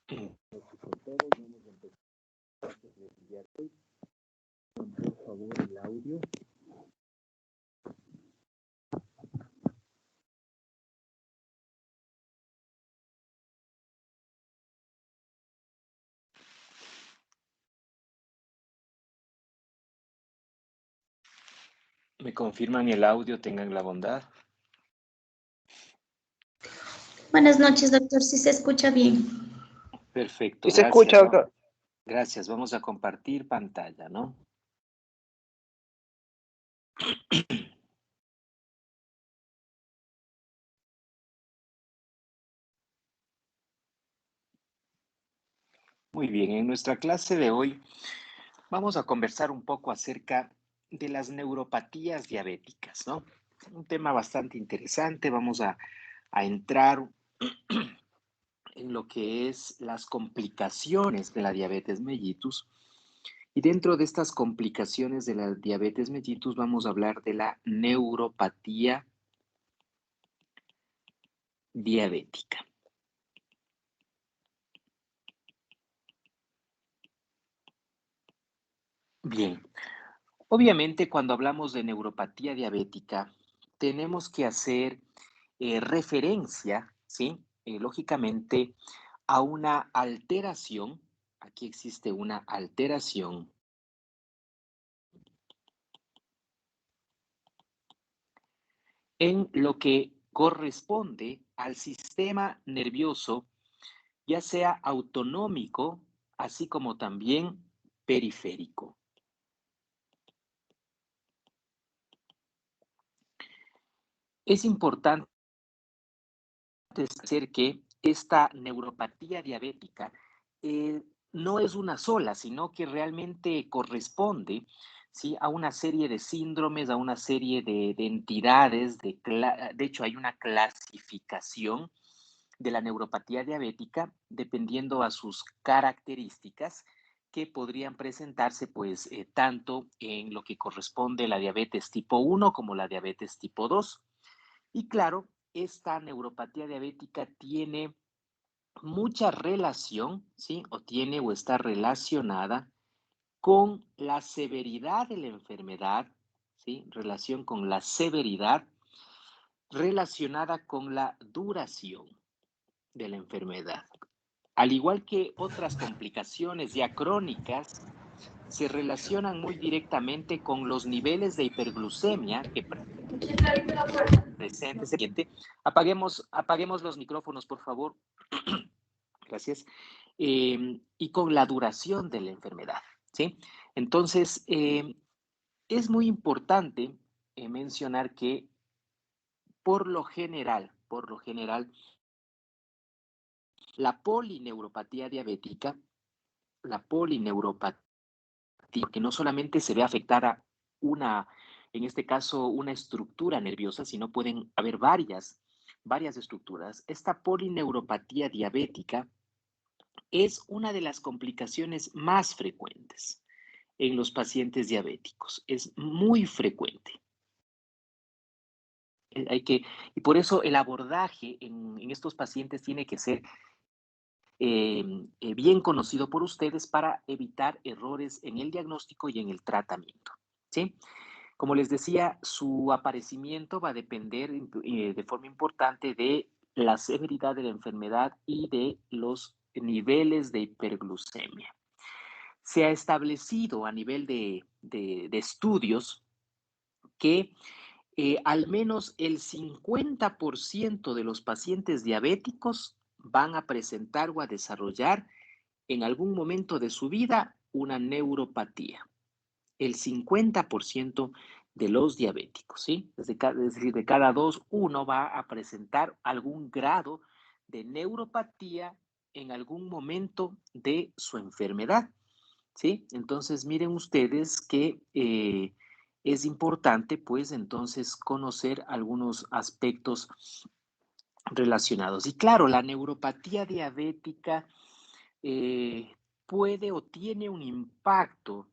Con todo, vamos a empezar por favor el audio. ¿Me confirman el audio? Tengan la bondad. Buenas noches, doctor. Si se escucha bien. Perfecto, Sí se gracias. escucha, doctor. Gracias, vamos a compartir pantalla, ¿no? Muy bien, en nuestra clase de hoy vamos a conversar un poco acerca de las neuropatías diabéticas, ¿no? Un tema bastante interesante. Vamos a entrar en lo que es las complicaciones de la diabetes mellitus. Y dentro de estas complicaciones de la diabetes mellitus vamos a hablar de la neuropatía diabética. Bien, obviamente cuando hablamos de neuropatía diabética tenemos que hacer referencia, ¿sí? Lógicamente a una alteración, aquí existe una alteración en lo que corresponde al sistema nervioso, ya sea autonómico, así como también periférico. Es importante decir que esta neuropatía diabética no es una sola, sino que realmente corresponde, ¿sí?, a una serie de síndromes, a una serie de entidades. De hecho, hay una clasificación de la neuropatía diabética dependiendo a sus características que podrían presentarse pues tanto en lo que corresponde a la diabetes tipo 1 como la diabetes tipo 2. Y claro, esta neuropatía diabética tiene mucha relación, ¿sí? O está relacionada con la severidad de la enfermedad, ¿sí? Relación con la severidad relacionada con la duración de la enfermedad. Al igual que otras complicaciones ya crónicas, se relacionan muy directamente con los niveles de hiperglucemia que presente. Siguiente. Apaguemos los micrófonos, por favor. Gracias. Y con la duración de la enfermedad, ¿sí? Entonces, es muy importante mencionar que por lo general, la polineuropatía diabética, que no solamente se ve afectada en este caso, una estructura nerviosa, sino pueden haber varias estructuras. Esta polineuropatía diabética es una de las complicaciones más frecuentes en los pacientes diabéticos. Es muy frecuente. Y por eso el abordaje en estos pacientes tiene que ser bien conocido por ustedes para evitar errores en el diagnóstico y en el tratamiento, ¿sí? Como les decía, su aparecimiento va a depender de forma importante de la severidad de la enfermedad y de los niveles de hiperglucemia. Se ha establecido a nivel de estudios que al menos el 50% de los pacientes diabéticos van a presentar o a desarrollar en algún momento de su vida una neuropatía. El 50% de los diabéticos, ¿sí? Es decir, de cada dos, uno va a presentar algún grado de neuropatía en algún momento de su enfermedad, ¿sí? Entonces, miren ustedes que es importante, pues, entonces, conocer algunos aspectos relacionados. Y claro, la neuropatía diabética puede o tiene un impacto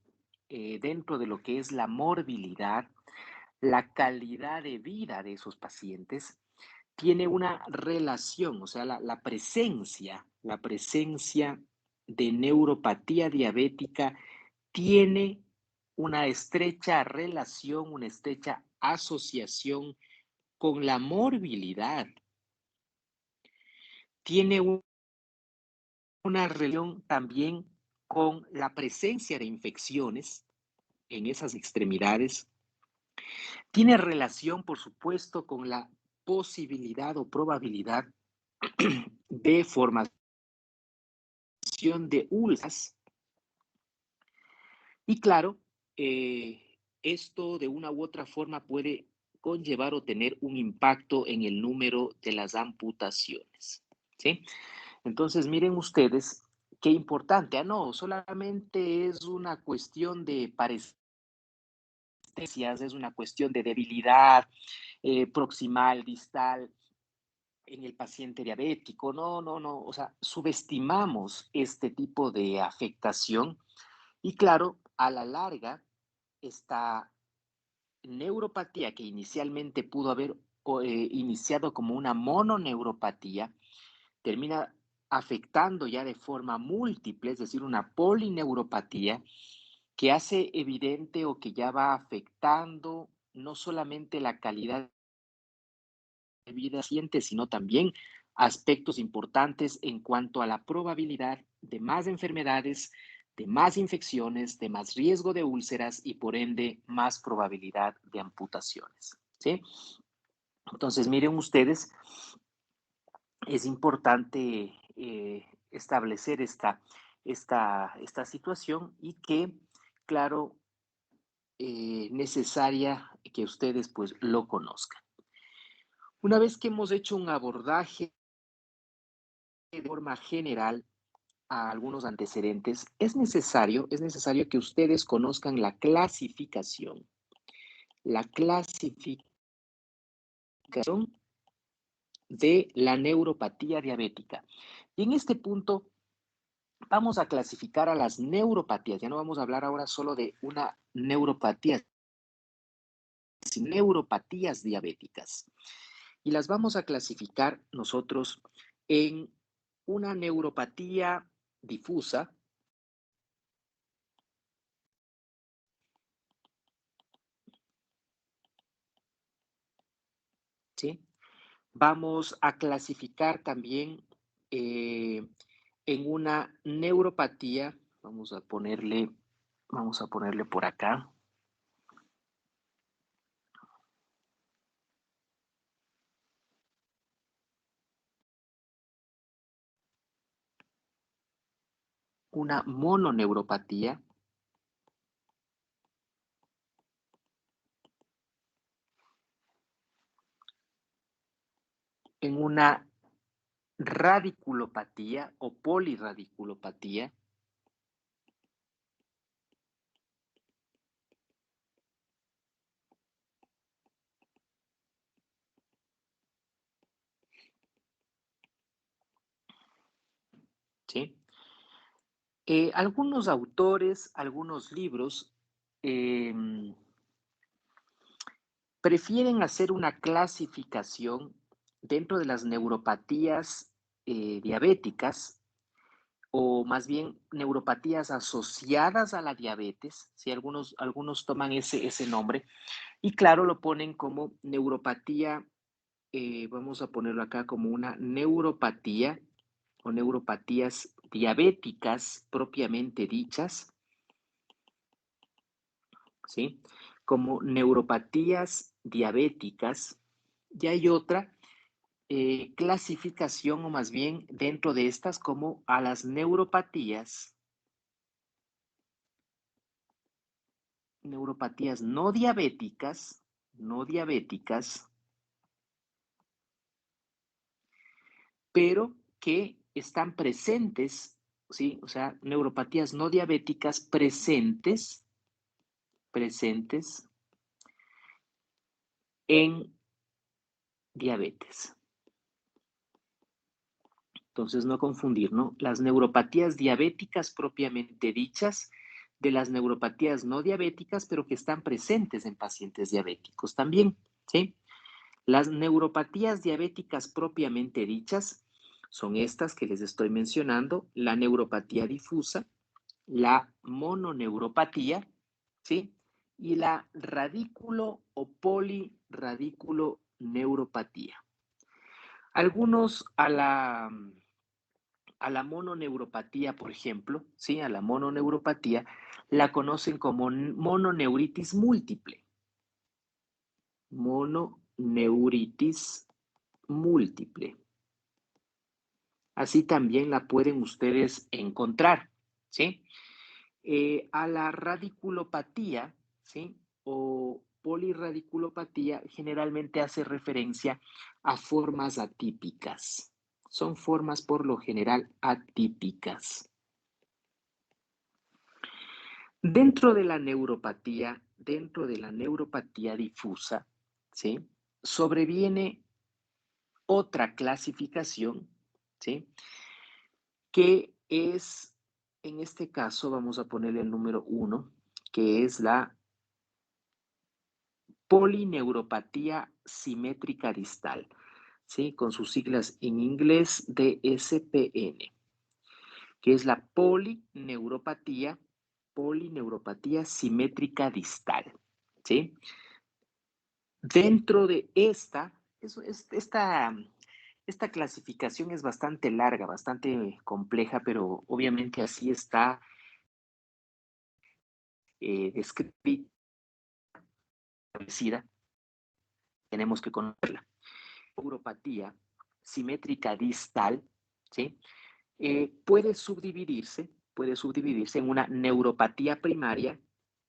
dentro de lo que es la morbilidad, la calidad de vida de esos pacientes, tiene una relación, o sea, la presencia de neuropatía diabética tiene una estrecha relación, una estrecha asociación con la morbilidad. Tiene una relación también con la presencia de infecciones en esas extremidades, Tiene relación, por supuesto, con la posibilidad o probabilidad de formación de úlceras. Y claro, esto de una u otra forma puede conllevar o tener un impacto en el número de las amputaciones. ¿Sí? Entonces, miren ustedes qué importante. Ah, no, solamente es una cuestión de parestesias, es una cuestión de debilidad proximal, distal en el paciente diabético. No, no, no. O sea, subestimamos este tipo de afectación y claro, a la larga, esta neuropatía que inicialmente pudo haber iniciado como una mononeuropatía, termina afectando ya de forma múltiple, es decir, una polineuropatía que hace evidente o que ya va afectando no solamente la calidad de vida del paciente, sino también aspectos importantes en cuanto a la probabilidad de más enfermedades, de más infecciones, de más riesgo de úlceras y por ende más probabilidad de amputaciones. ¿Sí? Entonces, miren ustedes, es importante establecer esta situación y que, claro, necesaria que ustedes pues lo conozcan. Una vez que hemos hecho un abordaje de forma general a algunos antecedentes, es necesario que ustedes conozcan la clasificación de la neuropatía diabética. Y en este punto vamos a clasificar a las neuropatías. Ya no vamos a hablar ahora solo de una neuropatía, sino neuropatías diabéticas. Y las vamos a clasificar nosotros en una neuropatía difusa, ¿sí? Vamos a clasificar también en una neuropatía, vamos a ponerle por acá, una mononeuropatía, en una radiculopatía o poliradiculopatía, ¿sí? Algunos autores, algunos libros eh, prefieren hacer una clasificación dentro de las neuropatías diabéticas o más bien neuropatías asociadas a la diabetes, si algunos toman ese nombre, y claro, lo ponen como neuropatía, vamos a ponerlo acá como una neuropatía o neuropatías diabéticas propiamente dichas, ¿sí? Como neuropatías diabéticas. Y hay otra clasificación, o más bien dentro de estas, como a las neuropatías no diabéticas, pero que están presentes, ¿sí? O sea, neuropatías no diabéticas presentes en diabetes. Entonces, no confundir, ¿no? Las neuropatías diabéticas propiamente dichas de las neuropatías no diabéticas, pero que están presentes en pacientes diabéticos también, ¿sí? Las neuropatías diabéticas propiamente dichas son estas que les estoy mencionando, la neuropatía difusa, la mononeuropatía, ¿sí? Y la radículo o polirradículo neuropatía. Algunos a la mononeuropatía, por ejemplo, ¿sí? A la mononeuropatía la conocen como mononeuritis múltiple, mononeuritis múltiple. Así también la pueden ustedes encontrar, ¿sí? A la radiculopatía, ¿sí? O polirradiculopatía generalmente hace referencia a formas atípicas. Son formas por lo general atípicas. Dentro de la neuropatía difusa, ¿sí? Sobreviene otra clasificación, ¿sí? Que es, en este caso, vamos a ponerle el número 1, que es la polineuropatía simétrica distal, ¿sí? Con sus siglas en inglés DSPN, que es la polineuropatía simétrica distal, ¿sí? Dentro de esta clasificación es bastante larga, bastante compleja, pero obviamente así está descrita, establecida, tenemos que conocerla. Neuropatía simétrica distal, ¿sí? Puede subdividirse en una neuropatía primaria,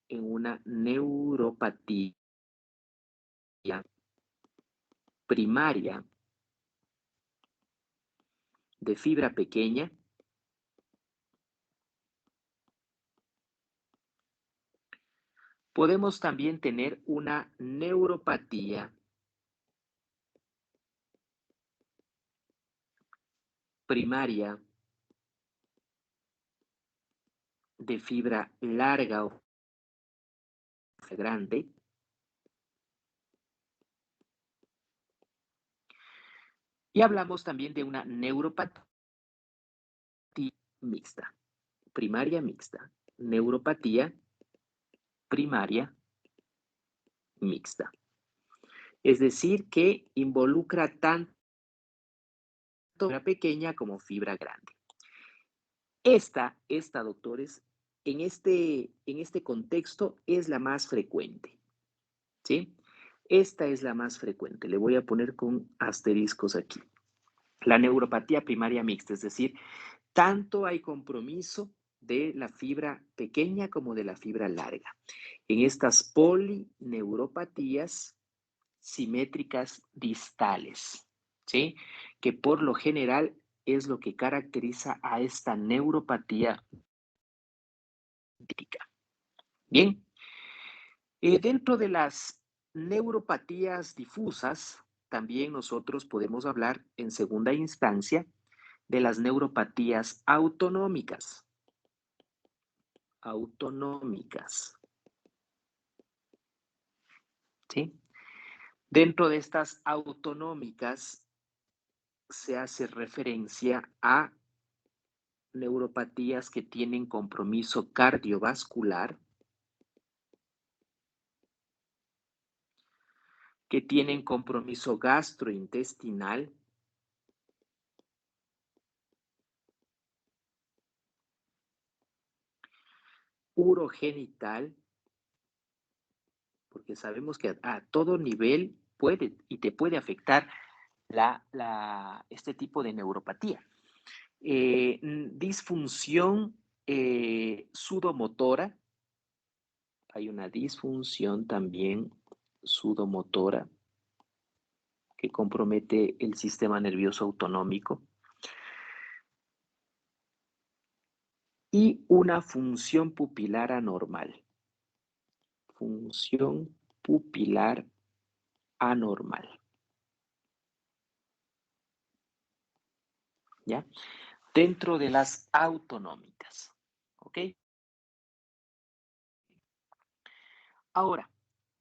en una neuropatía primaria de fibra pequeña, podemos también tener una neuropatía primaria de fibra larga o grande, y hablamos también de una neuropatía mixta, primaria mixta, neuropatía primaria mixta. Es decir, que involucra tanto fibra pequeña como fibra grande. Esta, doctores, en este contexto es la más frecuente, ¿sí? Esta es la más frecuente. Le voy a poner con asteriscos aquí. La neuropatía primaria mixta, es decir, tanto hay compromiso de la fibra pequeña como de la fibra larga. En estas polineuropatías simétricas distales, ¿sí? Que por lo general es lo que caracteriza a esta neuropatía típica. Bien, dentro de las neuropatías difusas, también nosotros podemos hablar en segunda instancia de las neuropatías autonómicas. ¿Sí? Dentro de estas autonómicas se hace referencia a neuropatías que tienen compromiso cardiovascular, que tienen compromiso gastrointestinal, urogenital, porque sabemos que a todo nivel puede y te puede afectar este tipo de neuropatía. Disfunción sudomotora, hay una disfunción también sudomotora que compromete el sistema nervioso autonómico. Y una función pupilar anormal. Función pupilar anormal. ¿Ya? Dentro de las autonómicas. ¿Ok? Ahora,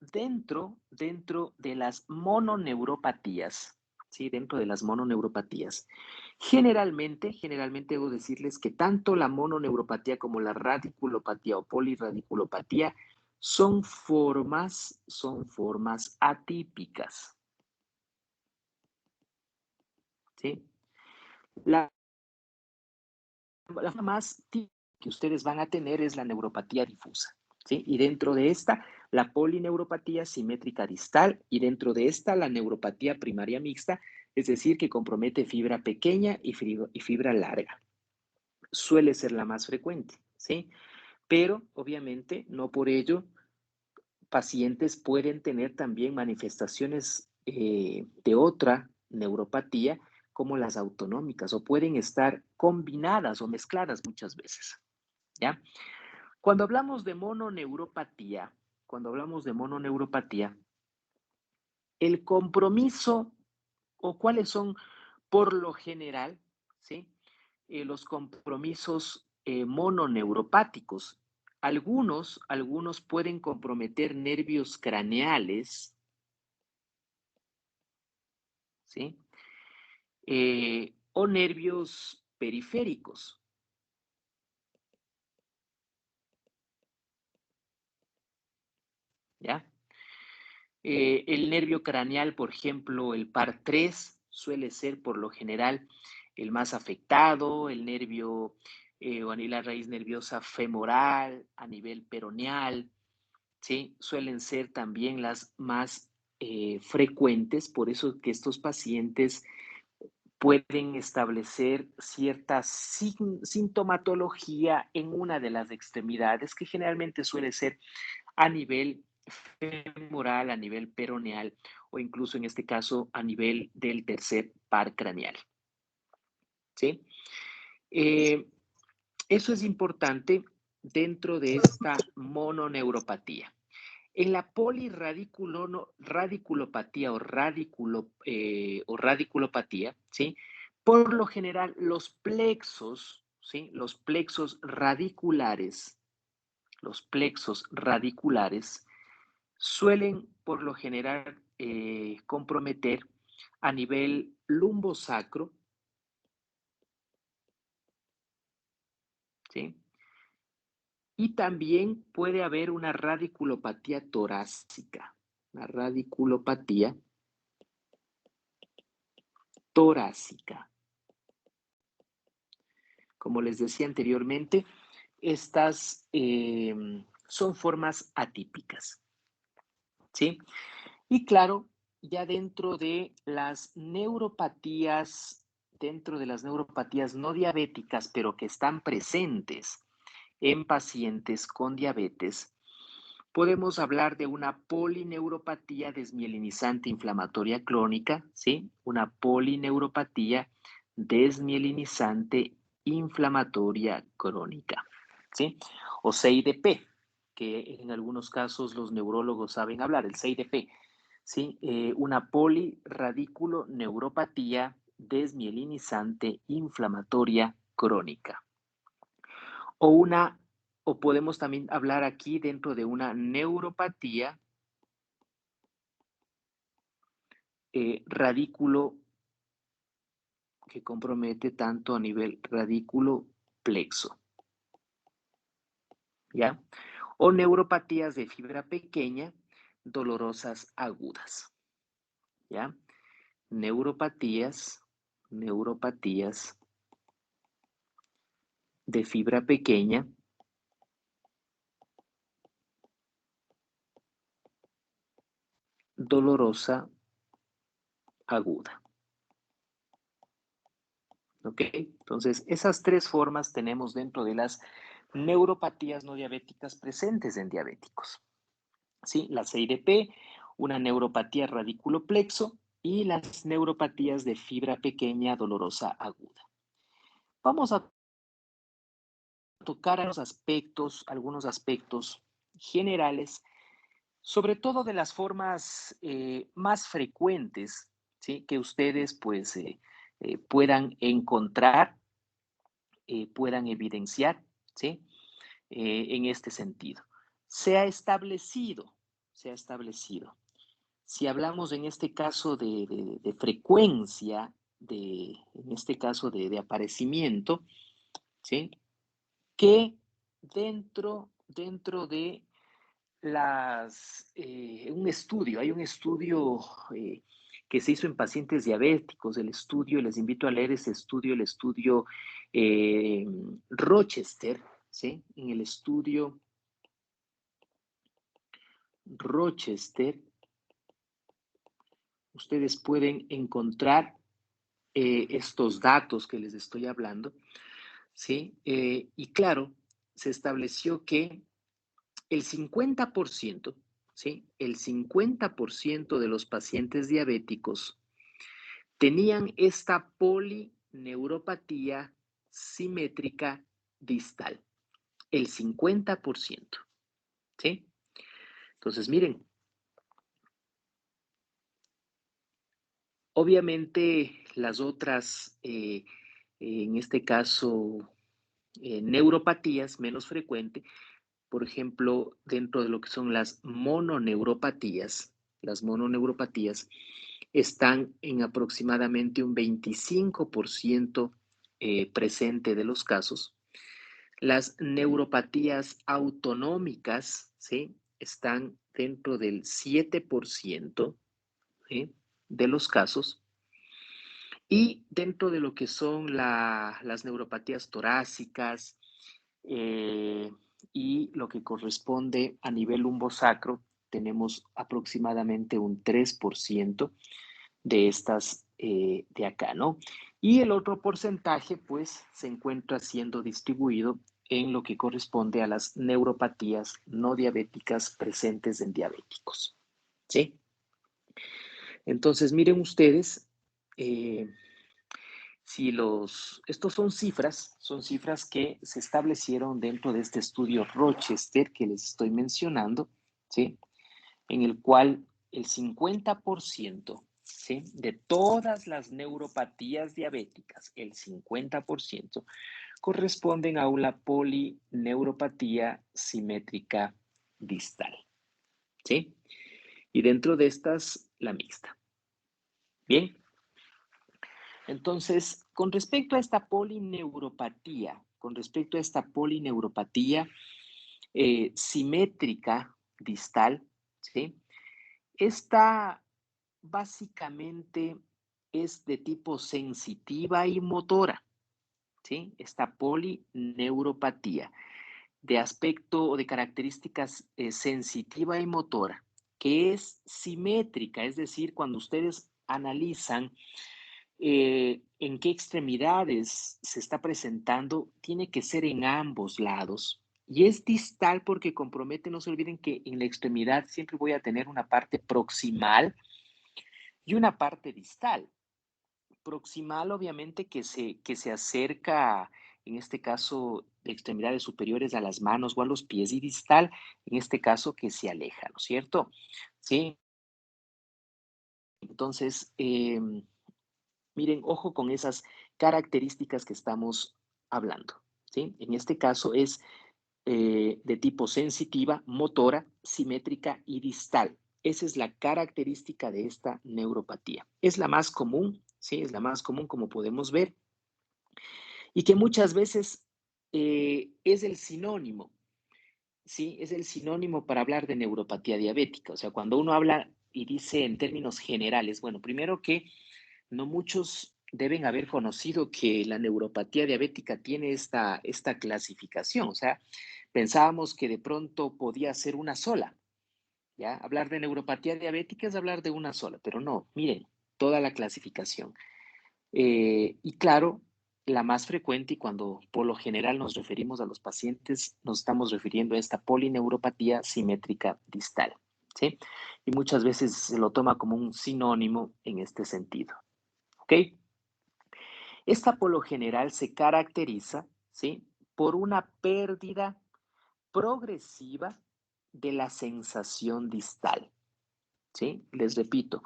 dentro de las mononeuropatías, ¿sí? Dentro de las mononeuropatías, generalmente debo decirles que tanto la mononeuropatía como la radiculopatía o polirradiculopatía son formas atípicas, ¿sí? La forma más típica que ustedes van a tener es la neuropatía difusa, ¿sí? Y dentro de esta la polineuropatía simétrica distal y dentro de esta la neuropatía primaria mixta, es decir, que compromete fibra pequeña y fibra larga. Suele ser la más frecuente, ¿sí? Pero obviamente no por ello pacientes pueden tener también manifestaciones de otra neuropatía como las autonómicas o pueden estar combinadas o mezcladas muchas veces, ¿ya? Cuando hablamos de mononeuropatía, el compromiso o cuáles son por lo general, ¿sí? Los compromisos mononeuropáticos. Algunos pueden comprometer nervios craneales, ¿sí? O nervios periféricos, ¿ya? El nervio craneal, por ejemplo, el par 3 suele ser por lo general el más afectado, el nervio o la raíz nerviosa femoral a nivel peroneal, ¿sí? Suelen ser también las más frecuentes, por eso que estos pacientes pueden establecer cierta sintomatología en una de las extremidades, que generalmente suele ser a nivel femoral, a nivel peroneal o incluso en este caso a nivel del tercer par craneal. ¿Sí? Eso es importante dentro de esta mononeuropatía. En la polirradiculopatía o radiculopatía, ¿sí? Por lo general, los plexos, ¿sí? Los plexos radiculares suelen por lo general comprometer a nivel lumbosacro, ¿sí? Y también puede haber una radiculopatía torácica, la radiculopatía torácica. Como les decía anteriormente, estas son formas atípicas, ¿sí? Y claro, ya dentro de las neuropatías no diabéticas, pero que están presentes en pacientes con diabetes, podemos hablar de una polineuropatía desmielinizante inflamatoria crónica, ¿sí? Una polineuropatía desmielinizante inflamatoria crónica, ¿sí? O CIDP, que en algunos casos los neurólogos saben hablar, el CIDP, ¿sí? Una polirradiculoneuropatía desmielinizante inflamatoria crónica. O podemos también hablar aquí dentro de una neuropatía radículo que compromete tanto a nivel radículo plexo, ¿ya? O neuropatías de fibra pequeña dolorosas agudas, ¿ya? Neuropatías de fibra pequeña dolorosa aguda. ¿Ok? Entonces, esas tres formas tenemos dentro de las neuropatías no diabéticas presentes en diabéticos. ¿Sí? La CIDP, una neuropatía radiculoplexo y las neuropatías de fibra pequeña dolorosa aguda. Vamos a tocar algunos aspectos generales, sobre todo de las formas más frecuentes, ¿sí? Que ustedes pues puedan encontrar, puedan evidenciar, ¿sí? En este sentido. Se ha establecido, si hablamos en este caso de frecuencia, en este caso de aparecimiento, ¿sí? Que dentro de hay un estudio que se hizo en pacientes diabéticos, les invito a leer ese estudio, el estudio Rochester, ¿sí? En el estudio Rochester, ustedes pueden encontrar estos datos que les estoy hablando, ¿sí? Y claro, se estableció que el 50%, ¿sí? El 50% de los pacientes diabéticos tenían esta polineuropatía simétrica distal, el 50%, ¿sí? Entonces, miren, obviamente las otras, en este caso, neuropatías menos frecuente, por ejemplo, dentro de lo que son las mononeuropatías están en aproximadamente un 25% presente de los casos. Las neuropatías autonómicas, ¿sí? Están dentro del 7%, ¿sí? De los casos. Y dentro de lo que son las neuropatías torácicas y lo que corresponde a nivel lumbosacro, tenemos aproximadamente un 3% de estas de acá, ¿no? Y el otro porcentaje, pues, se encuentra siendo distribuido en lo que corresponde a las neuropatías no diabéticas presentes en diabéticos, ¿sí? Entonces, miren ustedes, eh, si estos son cifras que se establecieron dentro de este estudio Rochester que les estoy mencionando, ¿sí? En el cual el 50%, ¿sí? De todas las neuropatías diabéticas, el 50% corresponden a una polineuropatía simétrica distal, ¿sí? Y dentro de estas, la mixta. Bien, entonces, con respecto a esta polineuropatía simétrica distal, ¿sí? Esta básicamente es de tipo sensitiva y motora, ¿sí? Esta polineuropatía de aspecto o de características sensitiva y motora, que es simétrica, es decir, cuando ustedes analizan en qué extremidades se está presentando, tiene que ser en ambos lados. Y es distal porque compromete, no se olviden que en la extremidad siempre voy a tener una parte proximal y una parte distal. Proximal, obviamente, que se acerca, en este caso, de extremidades superiores a las manos o a los pies, y distal, en este caso, que se aleja, ¿no es cierto? Sí. Entonces, miren, ojo con esas características que estamos hablando, ¿sí? En este caso es de tipo sensitiva, motora, simétrica y distal. Esa es la característica de esta neuropatía. Es la más común, ¿sí? Es la más común, como podemos ver, y que muchas veces es el sinónimo, ¿sí? Es el sinónimo para hablar de neuropatía diabética. O sea, cuando uno habla y dice en términos generales, bueno, primero que no muchos deben haber conocido que la neuropatía diabética tiene esta clasificación. O sea, pensábamos que de pronto podía ser una sola, ¿ya? Hablar de neuropatía diabética es hablar de una sola, pero no, miren, toda la clasificación. Y claro, la más frecuente, y cuando por lo general nos referimos a los pacientes, nos estamos refiriendo a esta polineuropatía simétrica distal, ¿sí? Y muchas veces se lo toma como un sinónimo en este sentido, ¿ok? Esta por lo general se caracteriza, ¿sí? Por una pérdida progresiva de la sensación distal, ¿sí? Les repito,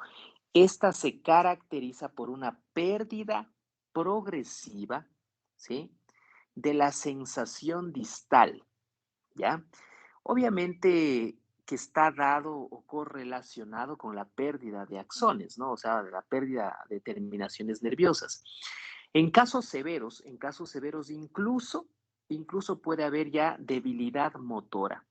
esta se caracteriza por una pérdida progresiva, ¿sí? De la sensación distal, ¿ya? Obviamente que está dado o correlacionado con la pérdida de axones, ¿no? O sea, de la pérdida de terminaciones nerviosas. En casos severos incluso puede haber ya debilidad motora.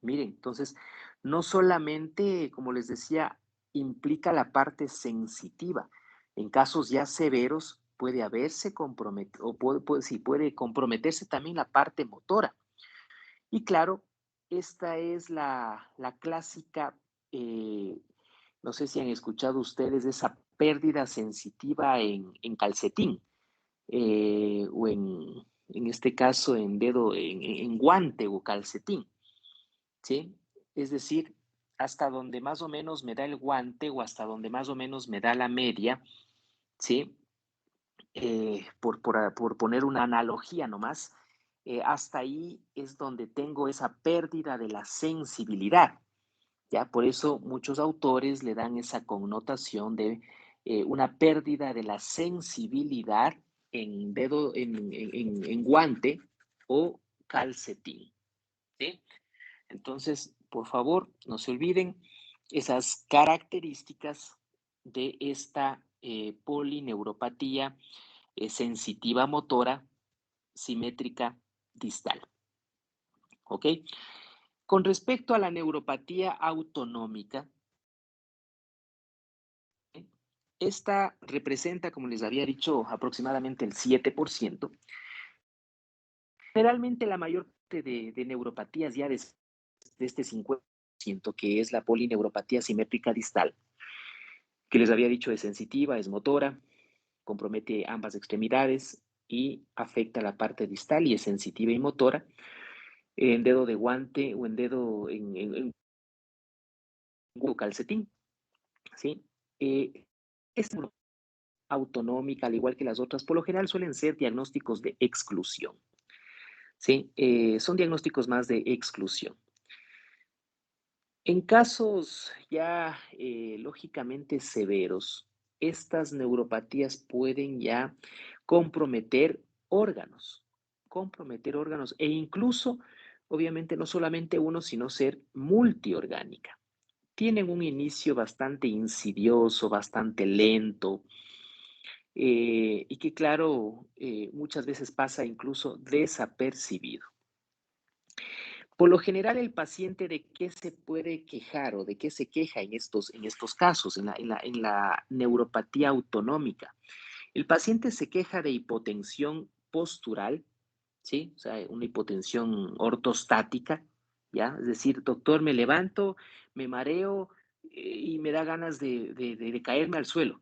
Miren, entonces, no solamente, como les decía, implica la parte sensitiva. En casos ya severos puede haberse comprometido, sí, puede comprometerse también la parte motora. Y claro, esta es la clásica, no sé si han escuchado ustedes, esa pérdida sensitiva en calcetín, o en este caso en dedo, en guante o calcetín, ¿sí? Es decir, hasta donde más o menos me da el guante o hasta donde más o menos me da la media, ¿sí? Por poner una analogía nomás, hasta ahí es donde tengo esa pérdida de la sensibilidad, ¿ya? Por eso muchos autores le dan esa connotación de una pérdida de la sensibilidad en dedo, en guante o calcetín, ¿sí? Entonces, por favor, no se olviden esas características de esta polineuropatía sensitiva motora simétrica distal. ¿Ok? Con respecto a la neuropatía autonómica, esta representa, como les había dicho, aproximadamente el 7%. Generalmente la mayor parte de neuropatías ya de este 50%, que es la polineuropatía simétrica distal, que les había dicho es sensitiva, es motora, compromete ambas extremidades y afecta la parte distal y es sensitiva y motora, en dedo de guante o en dedo en calcetín, ¿sí? Es autonómica, al igual que las otras, por lo general suelen ser diagnósticos de exclusión, ¿sí? Son diagnósticos más de exclusión. En casos ya lógicamente severos, estas neuropatías pueden ya comprometer órganos e incluso, obviamente, no solamente uno, sino ser multiorgánica. Tienen un inicio bastante insidioso, bastante lento, y que claro, muchas veces pasa incluso desapercibido. Por lo general, el paciente de qué se puede quejar o de qué se queja en estos casos, en la neuropatía autonómica. El paciente se queja de hipotensión postural, ¿sí? O sea, una hipotensión ortostática, ¿ya? Es decir, doctor, me levanto, me mareo y me da ganas de caerme al suelo,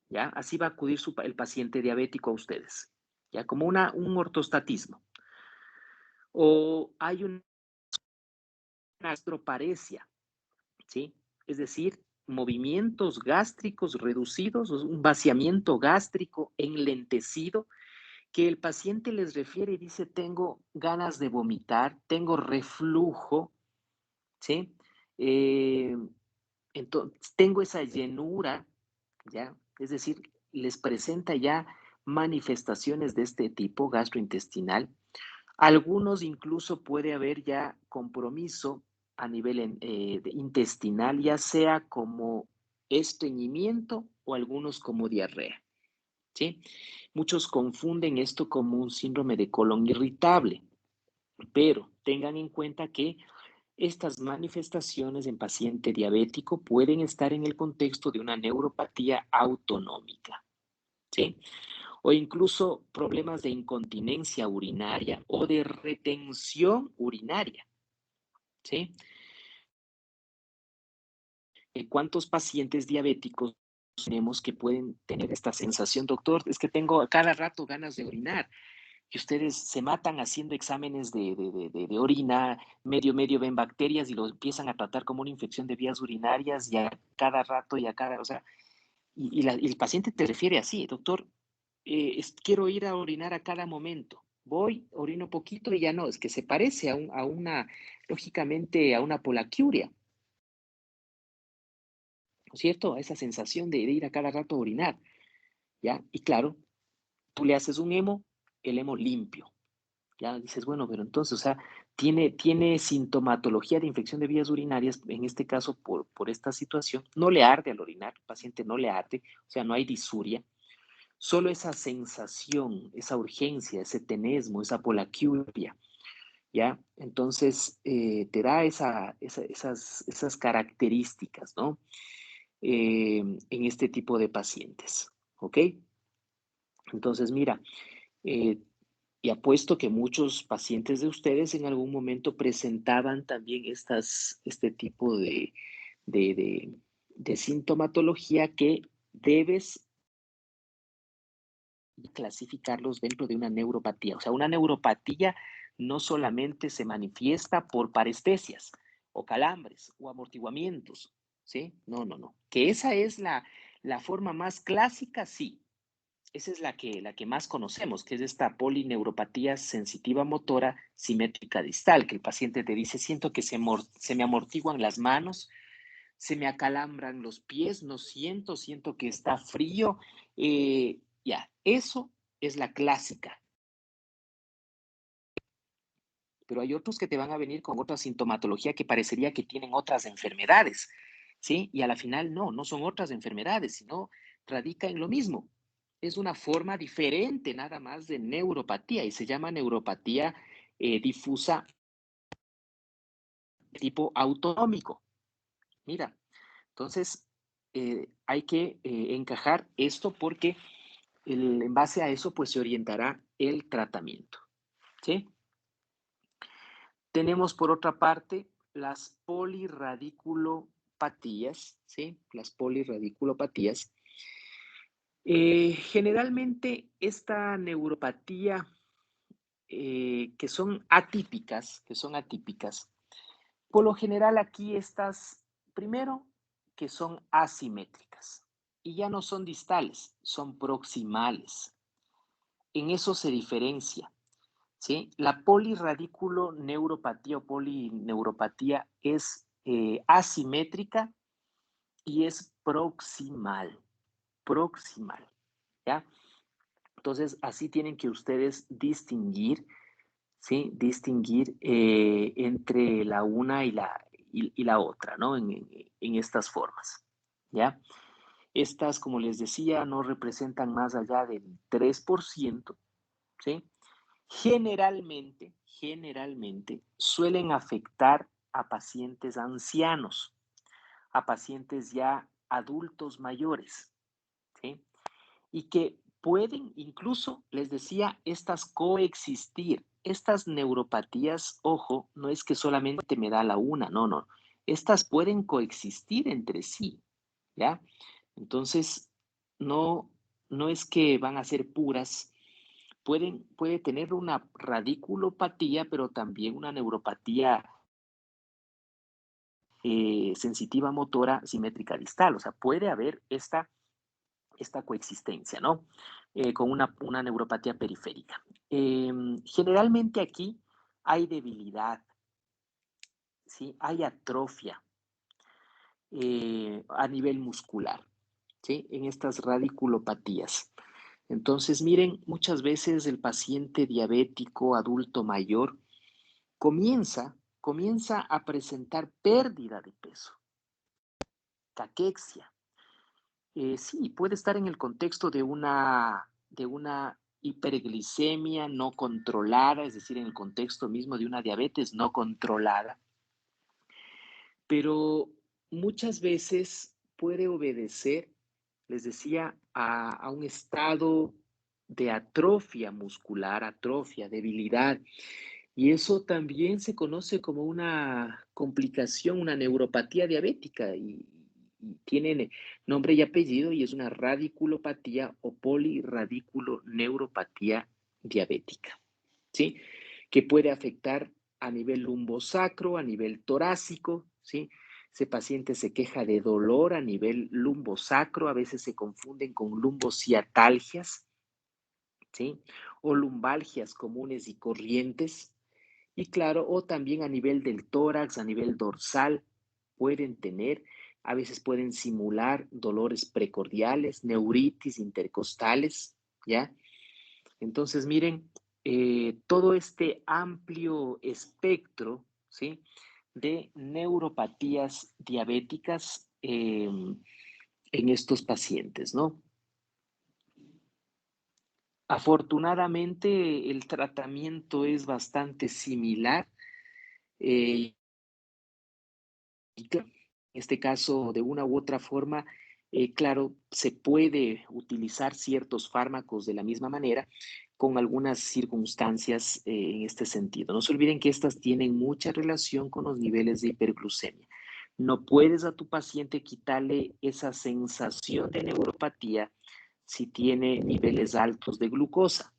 ¿ya? Así va a acudir el paciente diabético a ustedes, ¿ya? Como un ortostatismo. O hay una gastroparesia, ¿sí? Es decir, movimientos gástricos reducidos, un vaciamiento gástrico enlentecido, que el paciente les refiere y dice, tengo ganas de vomitar, tengo reflujo, ¿sí? Eh, entonces, tengo esa llenura, ¿ya? Es decir, les presenta ya manifestaciones de este tipo gastrointestinal. Algunos incluso puede haber ya compromiso a nivel intestinal, ya sea como estreñimiento o algunos como diarrea, ¿sí? Muchos confunden esto como un síndrome de colon irritable, pero tengan en cuenta que estas manifestaciones en paciente diabético pueden estar en el contexto de una neuropatía autonómica, ¿sí? O incluso problemas de incontinencia urinaria o de retención urinaria, ¿sí? ¿Cuántos pacientes diabéticos tenemos que pueden tener esta sensación, doctor? Es que tengo a cada rato ganas de orinar. Y ustedes se matan haciendo exámenes de orina, medio ven bacterias y lo empiezan a tratar como una infección de vías urinarias y a cada rato o sea, y el paciente te refiere así, doctor, quiero ir a orinar a cada momento. Voy, orino poquito y ya no, es que se parece lógicamente, a una polaquiuria, ¿no es cierto? A esa sensación de ir a cada rato a orinar, ¿ya? Y claro, tú le haces un hemo, el hemo limpio, ya dices, bueno, pero entonces, o sea, tiene sintomatología de infección de vías urinarias, en este caso por esta situación, no le arde al orinar, el paciente no le arde, o sea, no hay disuria, solo esa sensación, esa urgencia, ese tenesmo, esa polaquiuria, ¿ya? Entonces, te da esas características, ¿no? En este tipo de pacientes, ¿ok? Entonces, mira, eh, Y apuesto que muchos pacientes de ustedes en algún momento presentaban también este tipo de, de- de sintomatología que debes clasificarlos dentro de una neuropatía. O sea, una neuropatía no solamente se manifiesta por parestesias o calambres o amortiguamientos, ¿sí? No, no, no. Que esa es la forma más clásica, sí. Esa es la que más conocemos, que es esta polineuropatía sensitiva motora simétrica distal, que el paciente te dice, siento que se me amortiguan las manos, se me acalambran los pies, no siento que está frío. Ya, eso es la clásica. Pero hay otros que te van a venir con otra sintomatología que parecería que tienen otras enfermedades, ¿sí? Y a la final no son otras enfermedades, sino radica en lo mismo. Es una forma diferente nada más de neuropatía y se llama neuropatía difusa tipo autonómico. Mira, entonces hay que encajar esto porque en base a eso pues se orientará el tratamiento, ¿sí? Tenemos por otra parte las polirradiculopatías, ¿sí? Las polirradiculopatías. Generalmente esta neuropatía que son atípicas, por lo general aquí estas, primero, que son asimétricas y ya no son distales, son proximales. En eso se diferencia. ¿Sí? La polirradiculoneuropatía o polineuropatía es asimétrica y es proximal, proximal, ¿ya? Entonces, así tienen que ustedes distinguir, ¿sí? Distinguir entre la una y la otra, ¿no? En estas formas, ¿ya? Estas, como les decía, no representan más allá del 3%, ¿sí? Generalmente suelen afectar a pacientes ancianos, a pacientes ya adultos mayores, ¿sí? Y que pueden incluso, les decía, estas coexistir. Estas neuropatías, ojo, no es que solamente me da la una, no, no. Estas pueden coexistir entre sí, ¿ya? Entonces, no, no es que van a ser puras, puede tener una radiculopatía, pero también una neuropatía sensitiva motora simétrica distal. O sea, puede haber esta coexistencia, ¿no? Con una neuropatía periférica. Generalmente aquí hay debilidad, ¿sí? Hay atrofia a nivel muscular, ¿sí? En estas radiculopatías. Entonces, miren, muchas veces el paciente diabético adulto mayor comienza a presentar pérdida de peso, caquexia. Sí, puede estar en el contexto de una hiperglicemia no controlada, es decir, en el contexto mismo de una diabetes no controlada, pero muchas veces puede obedecer, les decía, a un estado de atrofia muscular, atrofia, debilidad. Y eso también se conoce como una complicación, una neuropatía diabética y tiene nombre y apellido y es una radiculopatía o polirradiculoneuropatía diabética, ¿sí? Que puede afectar a nivel lumbosacro, a nivel torácico, ¿sí? Ese paciente se queja de dolor a nivel lumbosacro, a veces se confunden con lumbociatalgias, ¿sí? O lumbalgias comunes y corrientes. Y claro, o también a nivel del tórax, a nivel dorsal, pueden tener, a veces pueden simular dolores precordiales, neuritis intercostales, ¿ya? Entonces, miren, todo este amplio espectro, ¿sí? De neuropatías diabéticas en estos pacientes, ¿no? Afortunadamente, el tratamiento es bastante similar. eh, Y claro, en este caso, de una u otra forma, claro, se puede utilizar ciertos fármacos de la misma manera con algunas circunstancias en este sentido. No se olviden que estas tienen mucha relación con los niveles de hiperglucemia. No puedes a tu paciente quitarle esa sensación de neuropatía si tiene niveles altos de glucosa.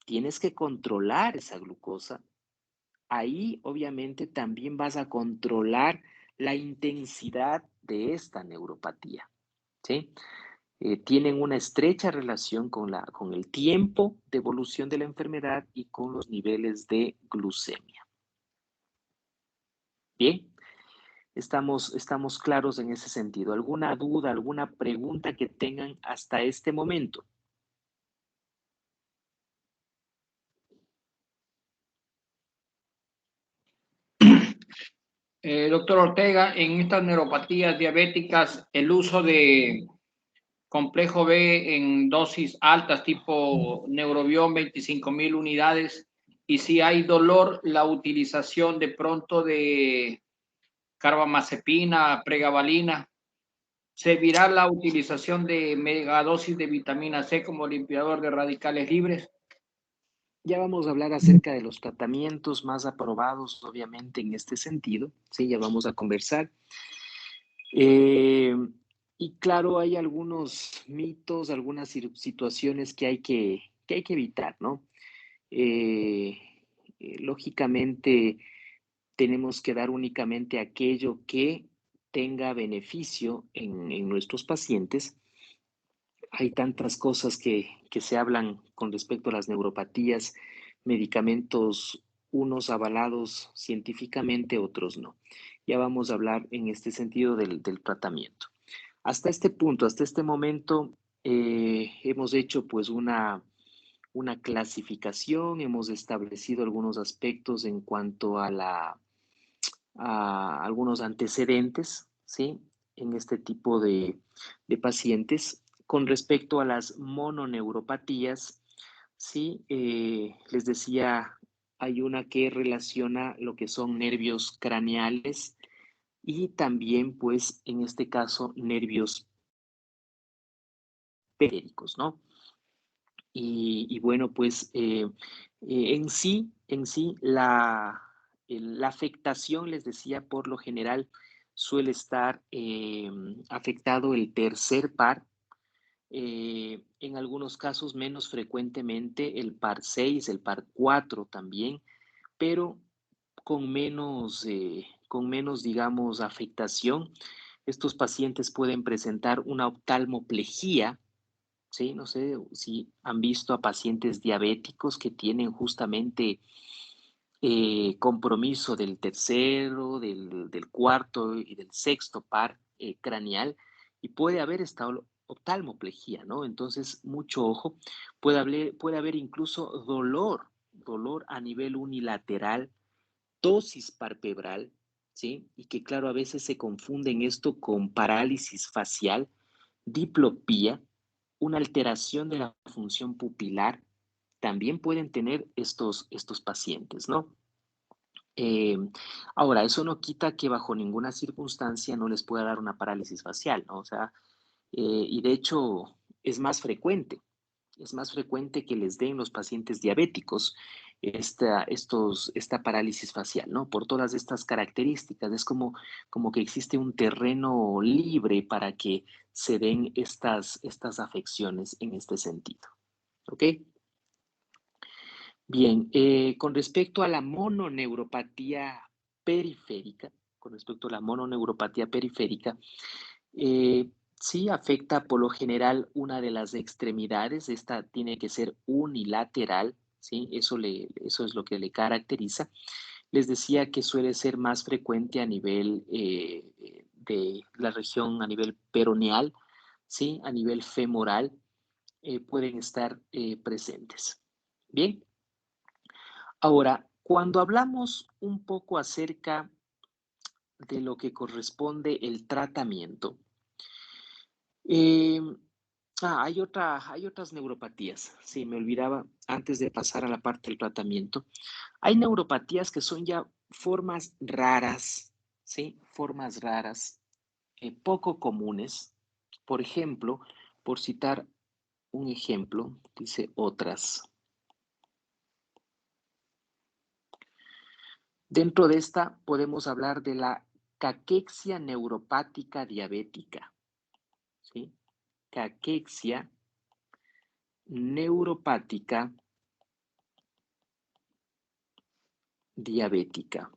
Tienes que controlar esa glucosa. Ahí obviamente también vas a controlar la intensidad de esta neuropatía, ¿sí? Tienen una estrecha relación con el tiempo de evolución de la enfermedad y con los niveles de glucemia. Bien, estamos claros en ese sentido. ¿Alguna duda, alguna pregunta que tengan hasta este momento? Doctor Ortega, en estas neuropatías diabéticas, el uso de complejo B en dosis altas, tipo Neurobión 25.000 unidades, y si hay dolor, la utilización de pronto de carbamazepina, pregabalina. ¿Servirá la utilización de megadosis de vitamina C como limpiador de radicales libres? Ya vamos a hablar acerca de los tratamientos más aprobados, obviamente, en este sentido. Sí, ya vamos a conversar. Y claro, hay algunos mitos, algunas situaciones que hay que evitar, ¿no? Lógicamente, tenemos que dar únicamente aquello que tenga beneficio en nuestros pacientes. Hay tantas cosas que se hablan con respecto a las neuropatías, medicamentos, unos avalados científicamente, otros no. Ya vamos a hablar en este sentido del tratamiento. Hasta este punto, hasta este momento, hemos hecho pues una clasificación, hemos establecido algunos aspectos en cuanto a algunos antecedentes, ¿sí? En este tipo de pacientes. Con respecto a las mononeuropatías, sí, les decía, hay una que relaciona lo que son nervios craneales y también, pues, en este caso, nervios periféricos, ¿no? Y bueno, pues en sí la afectación, les decía, por lo general suele estar afectado el tercer par, en algunos casos menos frecuentemente el par 6, el par 4 también, pero con menos, digamos, afectación. Estos pacientes pueden presentar una oftalmoplejía. Sí, no sé si han visto a pacientes diabéticos que tienen justamente compromiso del tercero, del cuarto y del sexto par craneal, y puede haber esta oftalmoplejía, ¿no? Entonces, mucho ojo, puede haber incluso dolor a nivel unilateral, tosis palpebral, ¿sí? Y que claro, a veces se confunden esto con parálisis facial, diplopía, una alteración de la función pupilar, también pueden tener estos pacientes, ¿no? Eh, Ahora, eso no quita que bajo ninguna circunstancia no les pueda dar una parálisis facial, ¿no? O sea, y de hecho es más frecuente que les den los pacientes diabéticos esta parálisis facial, ¿no? Por todas estas características, es como que existe un terreno libre para que se den estas afecciones en este sentido, ¿ok? Bien, con respecto a la mononeuropatía periférica, con respecto a la mononeuropatía periférica, sí afecta por lo general una de las extremidades. Esta tiene que ser unilateral, ¿sí? Eso es lo que le caracteriza. Les decía que suele ser más frecuente a nivel de la región, a nivel peroneal, ¿sí? A nivel femoral, pueden estar presentes. Bien. Ahora, cuando hablamos un poco acerca de lo que corresponde el tratamiento, eh, hay otras neuropatías. Sí, me olvidaba antes de pasar a la parte del tratamiento. Hay neuropatías que son ya formas raras, ¿sí? Formas raras, poco comunes. Por ejemplo, por citar un ejemplo, dice otras. Dentro de esta podemos hablar de la caquexia neuropática diabética, ¿sí? Caquexia neuropática diabética.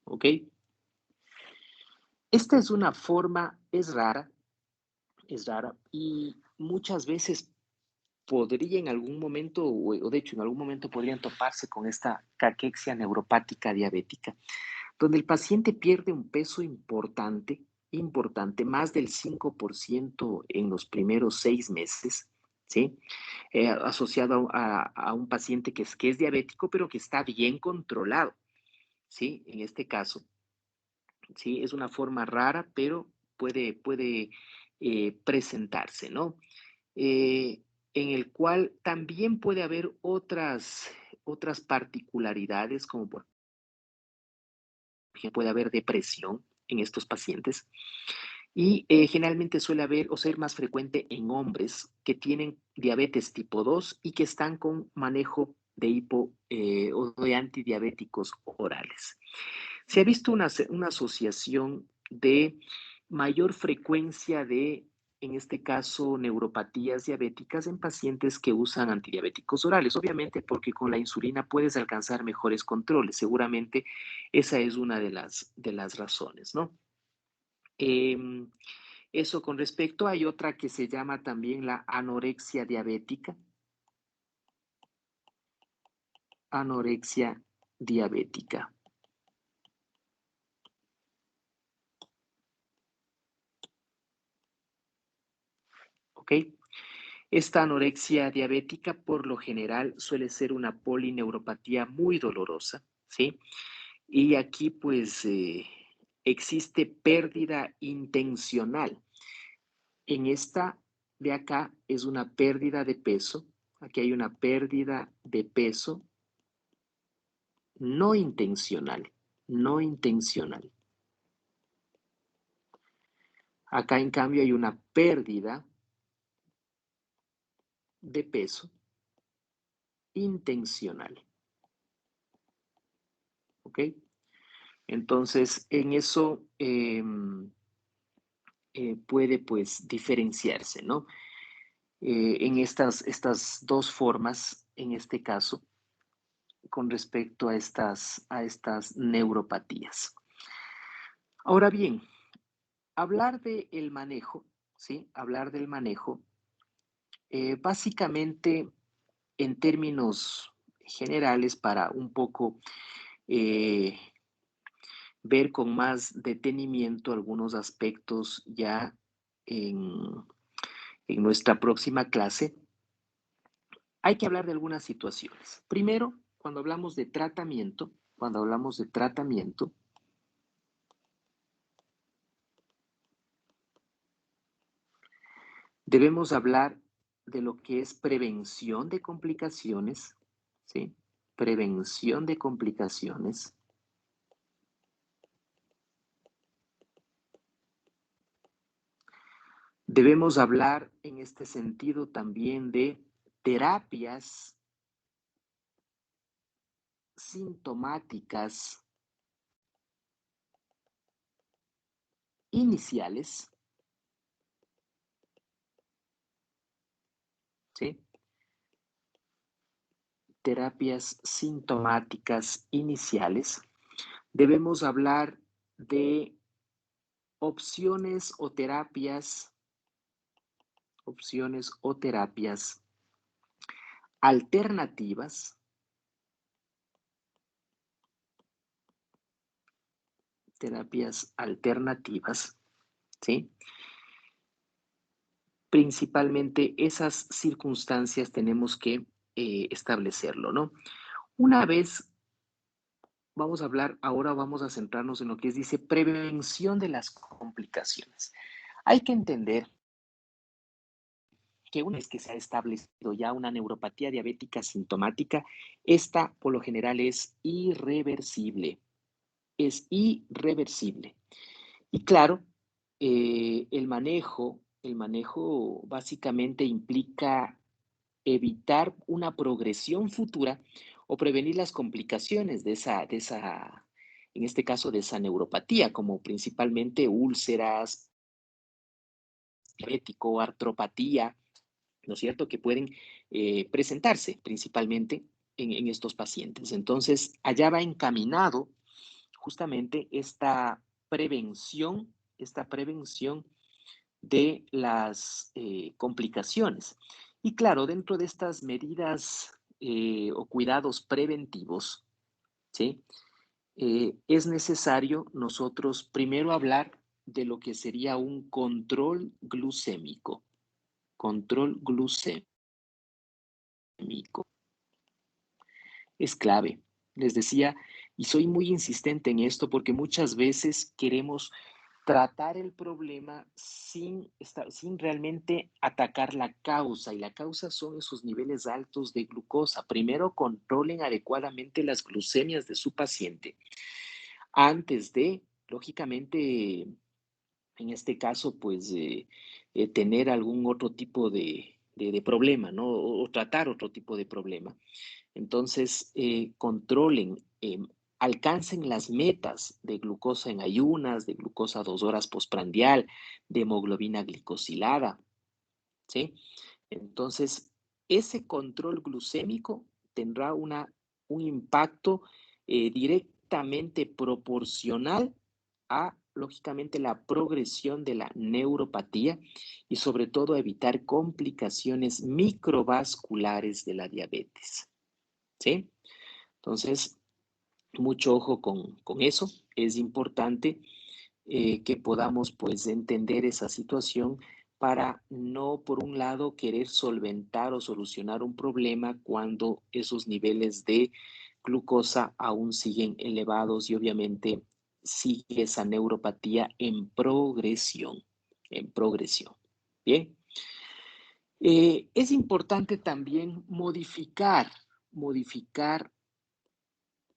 ¿Ok? Esta es una forma, es rara y muchas veces podría en algún momento, o de hecho en algún momento podrían toparse con esta caquexia neuropática diabética, donde el paciente pierde un peso importante, más del 5% en los primeros 6 meses, ¿sí? Asociado a un paciente que es diabético, pero que está bien controlado, ¿sí? En este caso, ¿sí? Es una forma rara, pero puede presentarse, ¿no? En el cual también puede haber otras particularidades, como por ejemplo, puede haber depresión en estos pacientes. Y generalmente suele haber o ser más frecuente en hombres que tienen diabetes tipo 2 y que están con manejo de o de antidiabéticos orales. Se ha visto una asociación de mayor frecuencia de, en este caso, neuropatías diabéticas en pacientes que usan antidiabéticos orales, obviamente porque con la insulina puedes alcanzar mejores controles. Seguramente esa es una de las razones, ¿no? Eso con respecto, hay otra que se llama también la anorexia diabética. Anorexia diabética. ¿Ok? Esta anorexia diabética por lo general suele ser una polineuropatía muy dolorosa, ¿sí? Y aquí pues existe pérdida intencional. En esta de acá es una pérdida de peso. Aquí hay una pérdida de peso no intencional, no intencional. Acá en cambio hay una pérdida de peso intencional. ¿Ok? Entonces, en eso puede pues diferenciarse, ¿no? En estas dos formas, en este caso, con respecto a estas neuropatías. Ahora bien, hablar del manejo, ¿sí? Hablar del manejo, básicamente en términos generales para un poco ver con más detenimiento algunos aspectos ya en, en nuestra próxima clase, hay que hablar de algunas situaciones. Primero, cuando hablamos de tratamiento, debemos hablar de lo que es prevención de complicaciones, ¿sí? Prevención de complicaciones. Debemos hablar en este sentido también de terapias sintomáticas iniciales, ¿sí? Terapias sintomáticas iniciales. Debemos hablar de opciones o terapias alternativas, ¿sí? Principalmente esas circunstancias tenemos que establecerlo, ¿no? Una vez vamos a centrarnos en lo que dice prevención de las complicaciones. Hay que entender que una vez que se ha establecido ya una neuropatía diabética sintomática, esta por lo general es irreversible. Es irreversible. Y claro, el manejo básicamente implica evitar una progresión futura o prevenir las complicaciones en este caso, de esa neuropatía, como principalmente úlceras, diabético, artropatía, ¿no es cierto?, que pueden presentarse principalmente en estos pacientes. Entonces, allá va encaminado justamente esta prevención de las complicaciones. Y claro, dentro de estas medidas o cuidados preventivos, ¿sí? Es necesario nosotros primero hablar de lo que sería un control glucémico. Control glucémico es clave. Les decía, y soy muy insistente en esto porque muchas veces queremos tratar el problema sin realmente atacar la causa, y la causa son esos niveles altos de glucosa. Primero controlen adecuadamente las glucemias de su paciente antes de, lógicamente, en este caso, pues, tener algún otro tipo de problema, ¿no? O tratar otro tipo de problema. Entonces, controlen, alcancen las metas de glucosa en ayunas, de glucosa 2 horas postprandial, de hemoglobina glicosilada, ¿sí? Entonces, ese control glucémico tendrá un impacto directamente proporcional a, lógicamente, la progresión de la neuropatía y sobre todo evitar complicaciones microvasculares de la diabetes, ¿sí? Entonces, mucho ojo con eso. Es importante que podamos pues entender esa situación para no, por un lado, querer solventar o solucionar un problema cuando esos niveles de glucosa aún siguen elevados y obviamente sigue esa neuropatía en progresión, en progresión. Bien. Es importante también modificar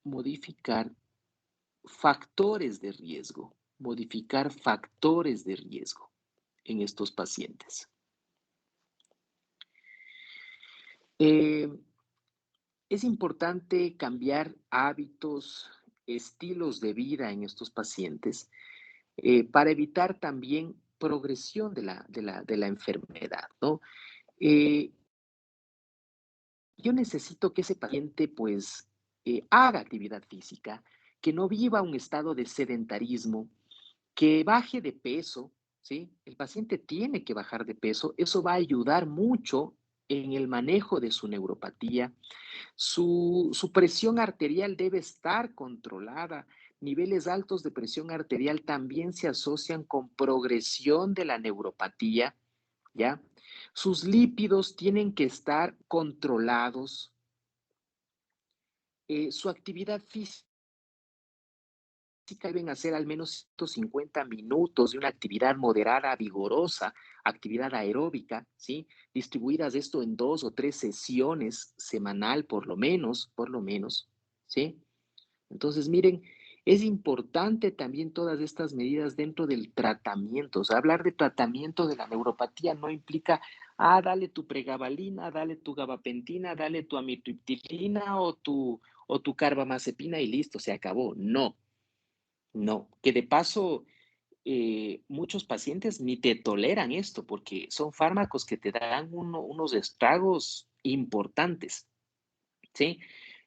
modificar factores de riesgo, modificar factores de riesgo en estos pacientes. Es importante cambiar hábitos, estilos de vida en estos pacientes para evitar también progresión de la enfermedad, ¿no? Eh, yo necesito que ese paciente pues haga actividad física, que no viva un estado de sedentarismo, que baje de peso, ¿sí? El paciente tiene que bajar de peso, eso va a ayudar mucho en el manejo de su neuropatía. Su presión arterial debe estar controlada. Niveles altos de presión arterial también se asocian con progresión de la neuropatía, ¿ya? Sus lípidos tienen que estar controlados. Su actividad física deben hacer al menos 150 minutos de una actividad moderada, vigorosa, actividad aeróbica, ¿sí? Distribuidas esto en 2 o 3 sesiones semanal, por lo menos, ¿sí? Entonces, miren, es importante también todas estas medidas dentro del tratamiento. O sea, hablar de tratamiento de la neuropatía no implica, dale tu pregabalina, dale tu gabapentina, dale tu amitriptilina o tu carbamazepina y listo, se acabó. No, no, que de paso muchos pacientes ni te toleran esto porque son fármacos que te dan unos estragos importantes, ¿sí?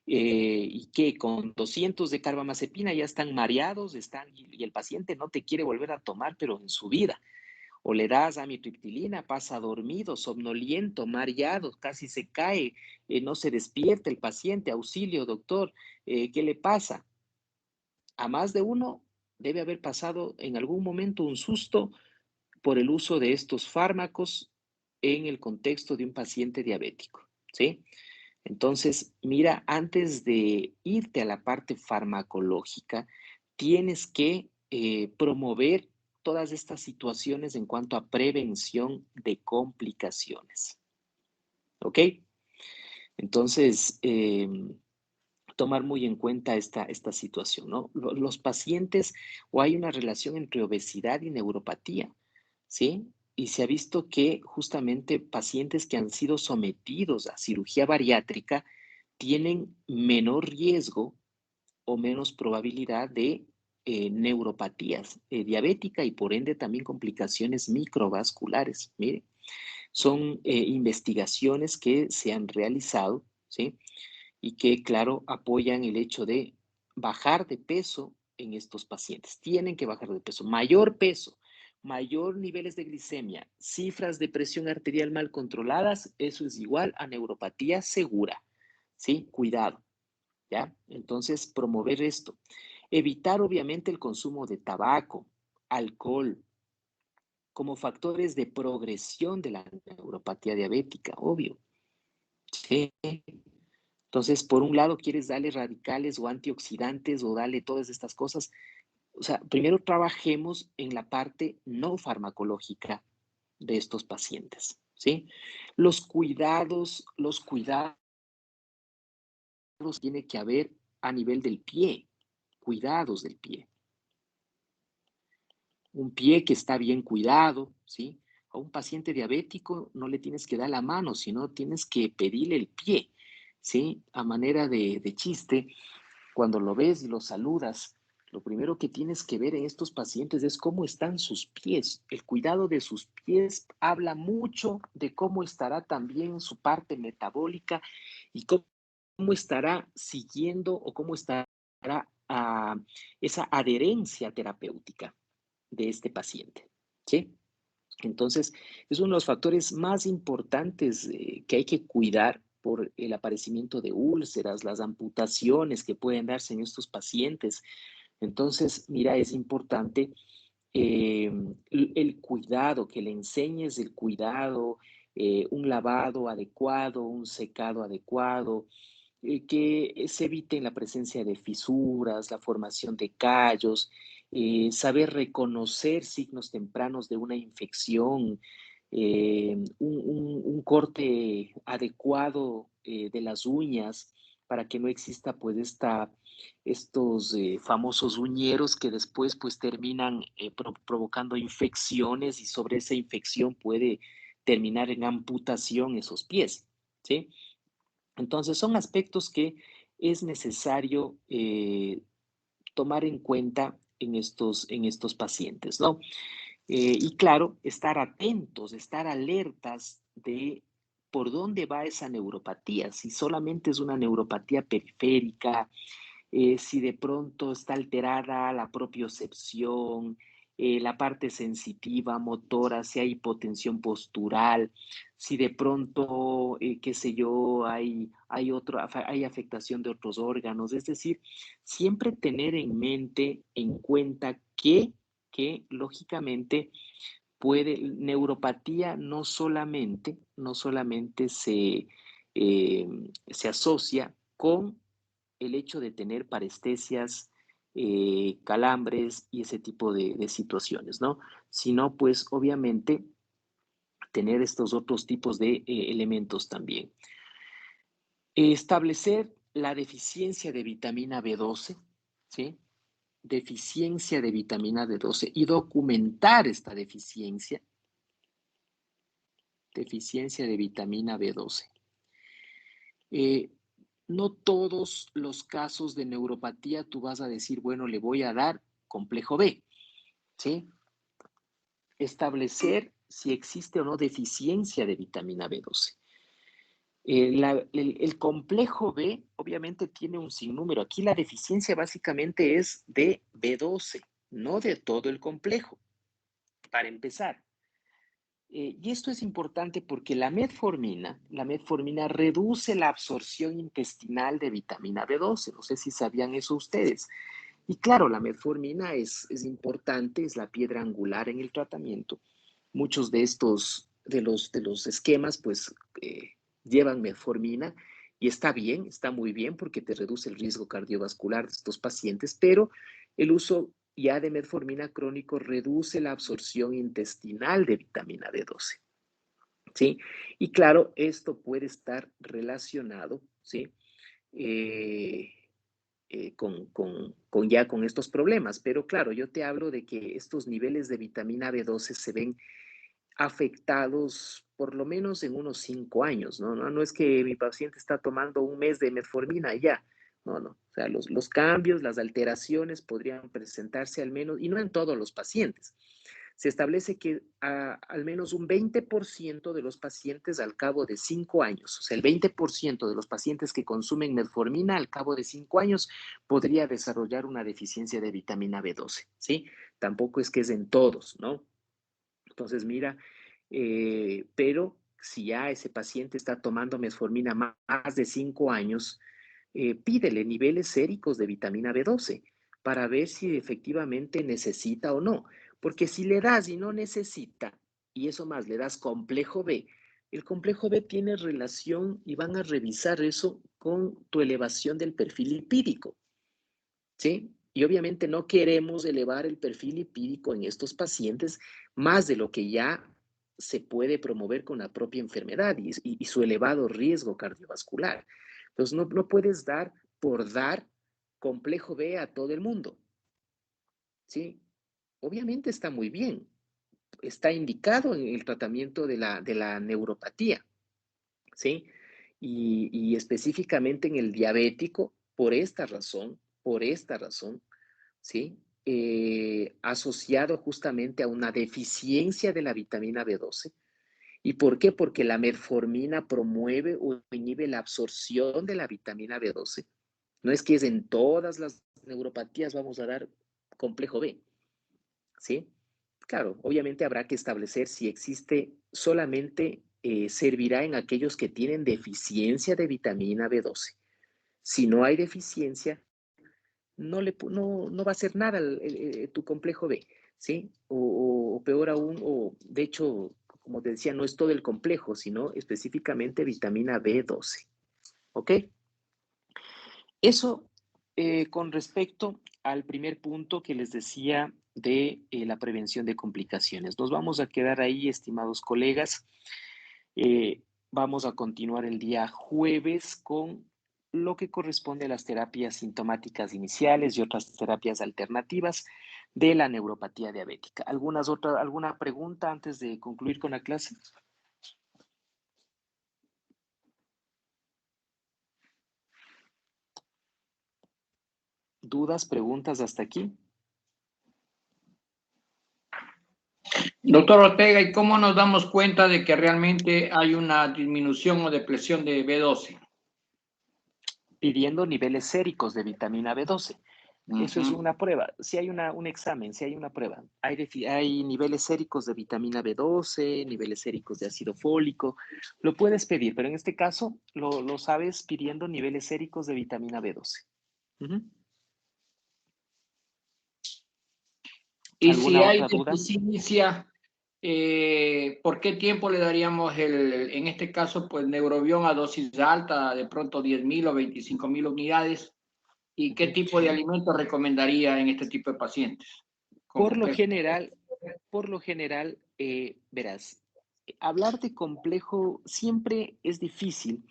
Y que con 200 de carbamazepina ya están mareados, y el paciente no te quiere volver a tomar, pero en su vida. O le das amitriptilina, pasa dormido, somnoliento, mareado, casi se cae, no se despierta el paciente, auxilio, doctor, ¿qué le pasa? A más de uno debe haber pasado en algún momento un susto por el uso de estos fármacos en el contexto de un paciente diabético, ¿sí? Entonces, mira, antes de irte a la parte farmacológica, tienes que promover todas estas situaciones en cuanto a prevención de complicaciones, ¿ok? Entonces, tomar muy en cuenta esta situación, ¿no? Los pacientes, o hay una relación entre obesidad y neuropatía, ¿sí? y se ha visto que justamente pacientes que han sido sometidos a cirugía bariátrica tienen menor riesgo o menos probabilidad de neuropatías diabética y por ende también complicaciones microvasculares. Mire, son investigaciones que se han realizado, ¿sí? Y que, claro, apoyan el hecho de bajar de peso en estos pacientes. Tienen que bajar de peso, mayor niveles de glicemia, cifras de presión arterial mal controladas, eso es igual a neuropatía segura, ¿sí? Cuidado, ¿ya? Entonces, promover esto. Evitar, obviamente, el consumo de tabaco, alcohol, como factores de progresión de la neuropatía diabética, obvio. ¿Sí? Entonces, por un lado, quieres darle radicales o antioxidantes o darle todas estas cosas. O sea, primero trabajemos en la parte no farmacológica de estos pacientes, ¿sí? Los cuidados tiene que haber a nivel del pie, cuidados del pie. Un pie que está bien cuidado, ¿sí? A un paciente diabético no le tienes que dar la mano, sino tienes que pedirle el pie, ¿sí? A manera de chiste, cuando lo ves y lo saludas, lo primero que tienes que ver en estos pacientes es cómo están sus pies. El cuidado de sus pies habla mucho de cómo estará también su parte metabólica y cómo estará siguiendo o cómo estará esa adherencia terapéutica de este paciente, ¿sí? Entonces, es uno de los factores más importantes que hay que cuidar por el aparecimiento de úlceras, las amputaciones que pueden darse en estos pacientes. Entonces, mira, es importante el cuidado, que le enseñes el cuidado, un lavado adecuado, un secado adecuado, que se evite la presencia de fisuras, la formación de callos, saber reconocer signos tempranos de una infección, un corte adecuado de las uñas para que no exista pues estos famosos uñeros que después pues terminan provocando infecciones y sobre esa infección puede terminar en amputación esos pies, ¿sí? Entonces, son aspectos que es necesario tomar en cuenta en estos pacientes, ¿no? Y claro, estar atentos, estar alertas de por dónde va esa neuropatía, si solamente es una neuropatía periférica, si de pronto está alterada la propiocepción, la parte sensitiva, motora, si hay hipotensión postural, si de pronto, qué sé yo, hay afectación de otros órganos. Es decir, siempre tener en mente, en cuenta que lógicamente neuropatía no solamente se asocia con el hecho de tener parestesias, calambres y ese tipo de situaciones, ¿no? Sino, pues, obviamente, tener estos otros tipos de elementos también. Establecer la deficiencia de vitamina B12, ¿sí? Deficiencia de vitamina B12 y documentar esta deficiencia de vitamina B12. No todos los casos de neuropatía tú vas a decir, bueno, le voy a dar complejo B, ¿sí? Establecer si existe o no deficiencia de vitamina B12. El complejo B obviamente tiene un sinnúmero. Aquí la deficiencia básicamente es de B12, no de todo el complejo, para empezar. Y esto es importante porque la metformina reduce la absorción intestinal de vitamina B12. No sé si sabían eso ustedes. Y claro, la metformina es importante, es la piedra angular en el tratamiento. Muchos de los esquemas, pues, llevan metformina y está bien, está muy bien porque te reduce el riesgo cardiovascular de estos pacientes, pero el uso ya de metformina crónico reduce la absorción intestinal de vitamina B12, ¿sí? Y claro, esto puede estar relacionado, ¿sí? Eh, con estos problemas. Pero claro, yo te hablo de que estos niveles de vitamina B12 se ven afectados por lo menos en unos 5 años, ¿no? No es que mi paciente está tomando un mes de metformina y ya. No, no. O sea, los cambios, las alteraciones podrían presentarse al menos, y no en todos los pacientes. Se establece que al menos un 20% de los pacientes al cabo de 5 años, o sea, el 20% de los pacientes que consumen metformina al cabo de 5 años podría desarrollar una deficiencia de vitamina B12, ¿sí? Tampoco es que es en todos, ¿no? Entonces, mira, pero si ya ese paciente está tomando metformina más de 5 años, pídele niveles séricos de vitamina B12 para ver si efectivamente necesita o no. Porque si le das y no necesita, y eso más, le das complejo B, el complejo B tiene relación y van a revisar eso con tu elevación del perfil lipídico, ¿sí? Y obviamente no queremos elevar el perfil lipídico en estos pacientes más de lo que ya se puede promover con la propia enfermedad y su elevado riesgo cardiovascular. Entonces, no puedes dar por dar complejo B a todo el mundo, ¿sí? Obviamente está muy bien, está indicado en el tratamiento de la neuropatía, ¿sí? Y específicamente en el diabético, por esta razón, ¿sí? Asociado justamente a una deficiencia de la vitamina B12. ¿Y por qué? Porque la metformina promueve o inhibe la absorción de la vitamina B12. No es que es en todas las neuropatías vamos a dar complejo B, ¿sí? Claro, obviamente habrá que establecer si existe solamente servirá en aquellos que tienen deficiencia de vitamina B12. Si no hay deficiencia, no va a hacer nada tu complejo B, ¿sí? O peor aún, o de hecho, como te decía, no es todo el complejo, sino específicamente vitamina B12, ¿ok? Eso con respecto al primer punto que les decía de la prevención de complicaciones. Nos vamos a quedar ahí, estimados colegas. Vamos a continuar el día jueves con lo que corresponde a las terapias sintomáticas iniciales y otras terapias alternativas de la neuropatía diabética. ¿Alguna pregunta antes de concluir con la clase? ¿Dudas, preguntas hasta aquí? Doctor Ortega, ¿y cómo nos damos cuenta de que realmente hay una disminución o depresión de B12? Pidiendo niveles séricos de vitamina B12. Eso es una prueba. Si hay un examen, si hay una prueba, hay niveles séricos de vitamina B12, niveles séricos de ácido fólico, lo puedes pedir, pero en este caso lo sabes pidiendo niveles séricos de vitamina B12. Y si ¿Alguna hay otra duda? deficiencia, ¿por qué tiempo le daríamos en este caso, pues Neurobión a dosis alta, de pronto 10.000 o 25.000 unidades? ¿Y qué tipo de alimento recomendaría en este tipo de pacientes? Por lo general, verás, hablar de complejo siempre es difícil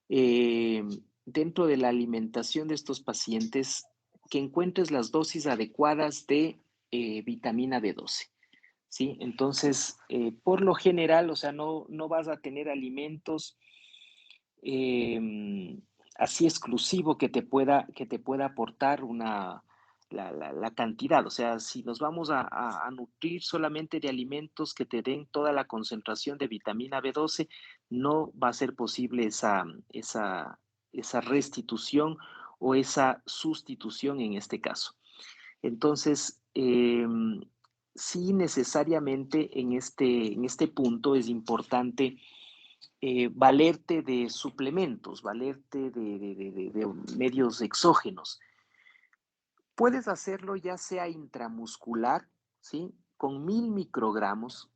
dentro de la alimentación de estos pacientes que encuentres las dosis adecuadas de vitamina B12. ¿Sí? Entonces, por lo general, o sea, no vas a tener alimentos así exclusivo que te pueda aportar la cantidad. O sea, si nos vamos a nutrir solamente de alimentos que te den toda la concentración de vitamina B12, no va a ser posible esa restitución o esa sustitución en este caso. Entonces, sí necesariamente en este punto es importante valerte de suplementos, valerte de medios exógenos. Puedes hacerlo ya sea intramuscular, ¿sí? Con 1000 microgramos.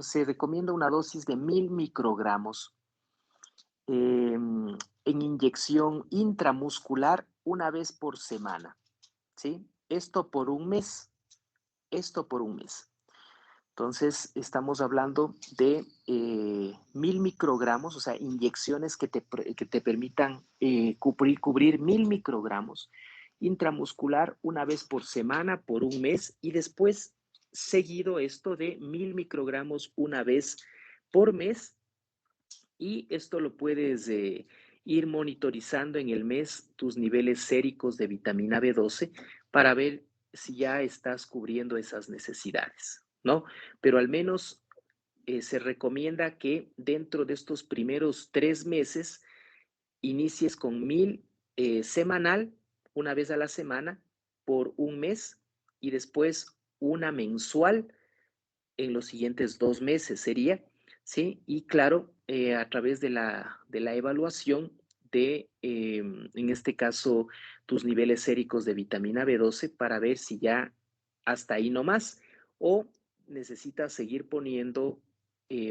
Se recomienda una dosis de 1000 microgramos en inyección intramuscular una vez por semana, ¿sí? Esto por un mes. Entonces, estamos hablando de 1000 microgramos, o sea, inyecciones que te permitan cubrir 1000 microgramos intramuscular una vez por semana, por un mes, y después seguido esto de 1000 microgramos una vez por mes, y esto lo puedes ir monitorizando en el mes tus niveles séricos de vitamina B12 para ver si ya estás cubriendo esas necesidades, ¿no? Pero al menos se recomienda que dentro de estos primeros 3 meses inicies con 1000 semanal, una vez a la semana, por un mes, y después una mensual en los siguientes 2 meses sería, ¿sí? Y claro, a través de la evaluación de, en este caso, tus niveles séricos de vitamina B12 para ver si ya hasta ahí no más, o necesitas seguir poniendo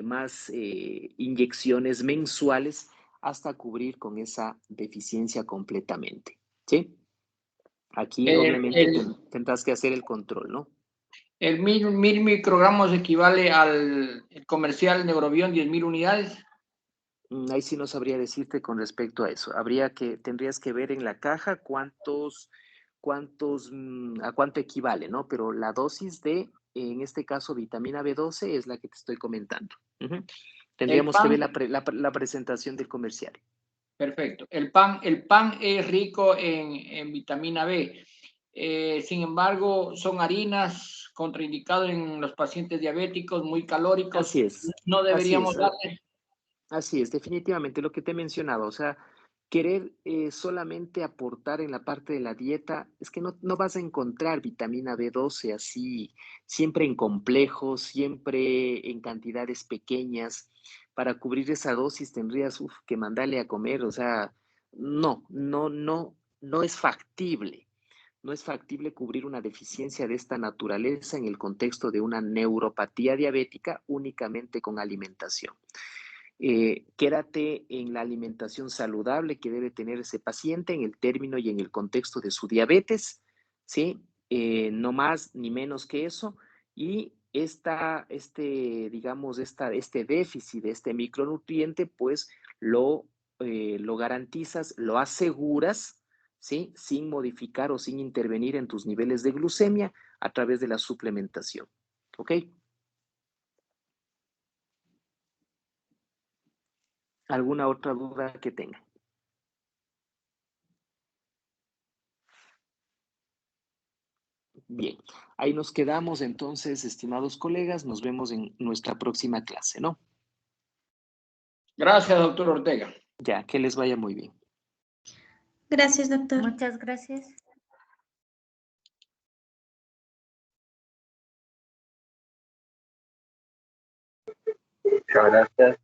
más inyecciones mensuales hasta cubrir con esa deficiencia completamente, ¿sí? Aquí El, obviamente el, tendrás que hacer el control, ¿no? el 1000 microgramos equivale al el comercial Neurobión 10.000 unidades. Ahí sí no sabría decirte con respecto a eso. Tendrías que ver en la caja a cuánto equivale, ¿no? Pero la dosis de, en este caso, vitamina B12 es la que te estoy comentando. Ujú. El Tendríamos que ver pan, la presentación del comercial. perfecto. El pan es rico en vitamina B. Sin embargo, son harinas contraindicadas en los pacientes diabéticos, muy Así calóricos. es, No así deberíamos es. darle. Así es, definitivamente lo que te he mencionado, o sea, querer solamente aportar en la parte de la dieta, es que no vas a encontrar vitamina B12 así, siempre en complejos, siempre en cantidades pequeñas. Para cubrir esa dosis tendrías que mandarle a comer, o sea, no es factible. No es factible cubrir una deficiencia de esta naturaleza en el contexto de una neuropatía diabética únicamente con alimentación. Quédate en la alimentación saludable que debe tener ese paciente en el término y en el contexto de su diabetes, ¿sí? No más ni menos que eso. Y este déficit de este micronutriente, pues lo garantizas, lo aseguras, ¿sí? Sin modificar o sin intervenir en tus niveles de glucemia a través de la suplementación, ¿ok? ¿Alguna otra duda que tenga? Bien, ahí nos quedamos entonces, estimados colegas, nos vemos en nuestra próxima clase, ¿no? Gracias, doctor Ortega. Ya, que les vaya muy bien. Gracias, doctor. Muchas gracias. Muchas gracias.